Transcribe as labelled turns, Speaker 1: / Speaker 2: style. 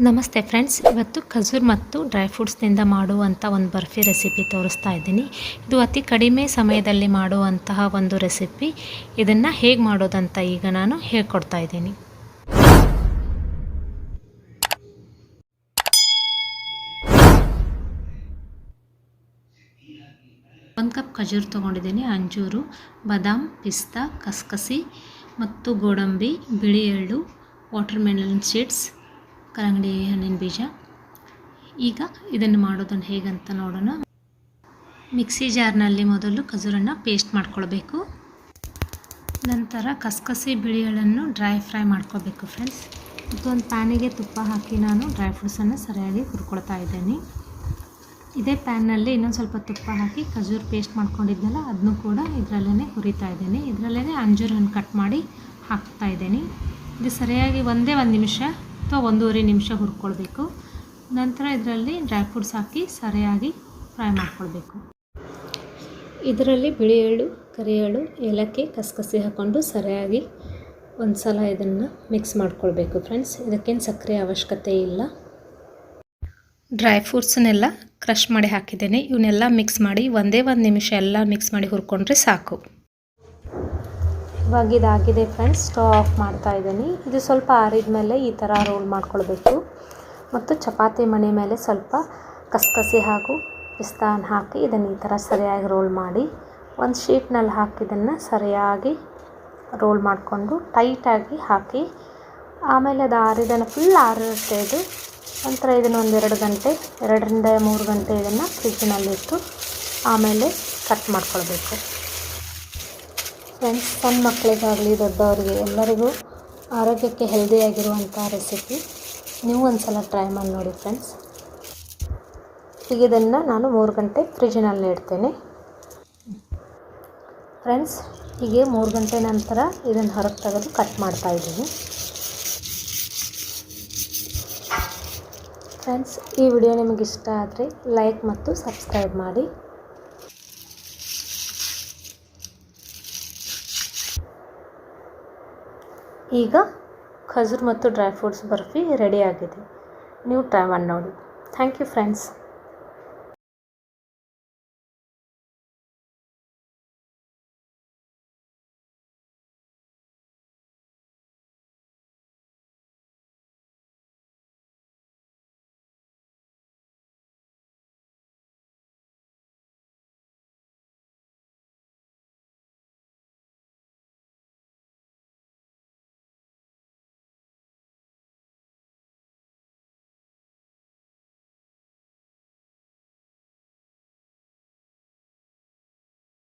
Speaker 1: ನಮಸ್ತೆ ಫ್ರೆಂಡ್ಸ್, ಇವತ್ತು ಖಜೂರ್ ಮತ್ತು ಡ್ರೈ ಫ್ರೂಟ್ಸ್ನಿಂದ ಮಾಡುವಂಥ ಒಂದು ಬರ್ಫಿ ರೆಸಿಪಿ ತೋರಿಸ್ತಾ ಇದ್ದೀನಿ. ಇದು ಅತಿ ಕಡಿಮೆ ಸಮಯದಲ್ಲಿ ಮಾಡುವಂತಹ ಒಂದು ರೆಸಿಪಿ. ಇದನ್ನು ಹೇಗೆ ಮಾಡೋದಂತ ಈಗ ನಾನು ಹೇಳ್ಕೊಡ್ತಾ ಇದ್ದೀನಿ. 1 ಕಪ್ ಖಜೂರ್ ತೊಗೊಂಡಿದ್ದೀನಿ. ಅಂಜೂರು, ಬಾದಾಮ್, ಪಿಸ್ತಾ, ಕಸ್ಕಸಿ ಮತ್ತು ಗೋಡಂಬಿ, ಬಿಳಿ ಎಳ್ಳು, ವಾಟರ್ ಮೆಲನ್ ಸೀಡ್ಸ್, ಕಲ್ಲಂಗಡಿ ಹಣ್ಣಿನ ಬೀಜ. ಈಗ ಇದನ್ನು ಮಾಡೋದನ್ನು ಹೇಗಂತ ನೋಡೋಣ. ಮಿಕ್ಸಿ ಜಾರ್ನಲ್ಲಿ ಮೊದಲು ಖಜೂರನ್ನು ಪೇಸ್ಟ್ ಮಾಡ್ಕೊಳ್ಬೇಕು. ನಂತರ ಕಸ್ಕಸಿ ಬಿಳಿ ಎಳ್ಳನ್ನು ಡ್ರೈ ಫ್ರೈ ಮಾಡ್ಕೋಬೇಕು ಫ್ರೆಂಡ್ಸ್. ಒಂದು ಪ್ಯಾನಿಗೆ ತುಪ್ಪ ಹಾಕಿ ನಾನು ಡ್ರೈ ಫ್ರೂಟ್ಸನ್ನು ಸರಿಯಾಗಿ ಹುರ್ಕೊಳ್ತಾ ಇದ್ದೀನಿ. ಇದೇ ಪ್ಯಾನ್ನಲ್ಲಿ ಇನ್ನೊಂದು ಸ್ವಲ್ಪ ತುಪ್ಪ ಹಾಕಿ ಖಜೂರ್ ಪೇಸ್ಟ್ ಮಾಡ್ಕೊಂಡಿದ್ದೆನಲ್ಲ ಅದನ್ನು ಕೂಡ ಇದರಲ್ಲೇ ಹುರಿತಾ ಇದ್ದೀನಿ. ಇದರಲ್ಲೇ ಅಂಜೂರನ್ನು ಕಟ್ ಮಾಡಿ ಹಾಕ್ತಾ ಇದ್ದೀನಿ. ಇದು ಸರಿಯಾಗಿ ಒಂದೇ 1 ನಿಮಿಷ ಅಥವಾ 1.5 ನಿಮಿಷ ಹುರ್ಕೊಳ್ಬೇಕು. ನಂತರ ಇದರಲ್ಲಿ ಡ್ರೈ ಫ್ರೂಟ್ಸ್ ಹಾಕಿ ಸರಿಯಾಗಿ ಫ್ರೈ ಮಾಡ್ಕೊಳ್ಬೇಕು. ಇದರಲ್ಲಿ ಬಿಳಿ ಎಳ್ಳು, ಕರಿ ಎಳ್ಳು, ಏಲಕ್ಕಿ, ಕಸಕಸಿ ಹಾಕ್ಕೊಂಡು ಸರಿಯಾಗಿ ಒಂದು ಸಲ ಇದನ್ನು ಮಿಕ್ಸ್ ಮಾಡ್ಕೊಳ್ಬೇಕು ಫ್ರೆಂಡ್ಸ್. ಇದಕ್ಕೇನು ಸಕ್ಕರೆ ಅವಶ್ಯಕತೆ ಇಲ್ಲ. ಡ್ರೈ ಫ್ರೂಟ್ಸನ್ನೆಲ್ಲ ಕ್ರಷ್ ಮಾಡಿ ಹಾಕಿದ್ದೇನೆ. ಇವನ್ನೆಲ್ಲ ಮಿಕ್ಸ್ ಮಾಡಿ ಒಂದೇ 1 ನಿಮಿಷ ಎಲ್ಲ ಮಿಕ್ಸ್ ಮಾಡಿ ಹುರ್ಕೊಂಡ್ರೆ ಸಾಕು. ಇವಾಗ ಇದಾಗಿದೆ ಫ್ರೆಂಡ್ಸ್. ಸ್ಟವ್ ಆಫ್ ಮಾಡ್ತಾ ಇದ್ದೀನಿ. ಇದು ಸ್ವಲ್ಪ ಆರಿದ ಮೇಲೆ ಈ ಥರ ರೋಲ್ ಮಾಡ್ಕೊಳ್ಬೇಕು. ಮತ್ತು ಚಪಾತಿ ಮಣೆ ಮೇಲೆ ಸ್ವಲ್ಪ ಕಸಕಸಿ ಹಾಗೂ ಪಿಸ್ತಾನ ಹಾಕಿ ಇದನ್ನು ಈ ಥರ ಸರಿಯಾಗಿ ರೋಲ್ ಮಾಡಿ ಒಂದು ಶೀಟ್ನಲ್ಲಿ ಹಾಕಿ ಇದನ್ನು ಸರಿಯಾಗಿ ರೋಲ್ ಮಾಡಿಕೊಂಡು ಟೈಟಾಗಿ ಹಾಕಿ ಆಮೇಲೆ ಅದು ಆರಿದನ್ನು ಫುಲ್ ಆರಿರುತ್ತೆ. ಇದು ನಂತರ ಇದನ್ನು 1-2 ಗಂಟೆ 2ರಿಂದ 3 ಗಂಟೆ ಇದನ್ನು ಫ್ರಿಜ್ಜಿನಲ್ಲಿಟ್ಟು ಆಮೇಲೆ ಕಟ್ ಮಾಡ್ಕೊಳ್ಬೇಕು ಫ್ರೆಂಡ್ಸ್. ಸಣ್ಣ ಮಕ್ಕಳಿಗಾಗಲಿ ದೊಡ್ಡವರಿಗೆ ಎಲ್ಲರಿಗೂ ಆರೋಗ್ಯಕ್ಕೆ ಹೆಲ್ದಿಯಾಗಿರುವಂಥ ರೆಸಿಪಿ. ನೀವು ಒಂದು ಸಲ ಟ್ರೈ ಮಾಡಿ ನೋಡಿ ಫ್ರೆಂಡ್ಸ್. ಈಗ ಇದನ್ನು ನಾನು 3 ಗಂಟೆ ಫ್ರಿಜ್ಜಿನಲ್ಲಿ ಇಡ್ತೇನೆ ಫ್ರೆಂಡ್ಸ್. ಹೀಗೆ 3 ಗಂಟೆ ನಂತರ ಇದನ್ನು ಹೊರಗೆ ತೆಗೆದು ಕಟ್ ಮಾಡ್ತಾ ಇದ್ದೀನಿ ಫ್ರೆಂಡ್ಸ್. ಈ ವಿಡಿಯೋ ನಿಮಗೆ ಇಷ್ಟ ಆದರೆ ಲೈಕ್ ಮತ್ತು ಸಬ್ಸ್ಕ್ರೈಬ್ ಮಾಡಿ. ಈಗ ಖಜೂರ್ ಮತ್ತು ಡ್ರೈ ಫ್ರೂಟ್ಸ್ ಬರ್ಫಿ ರೆಡಿಯಾಗಿದೆ. ನೀವು ಟ್ರೈ ಮಾಡಿ ನೋಡಿ. Thank you friends.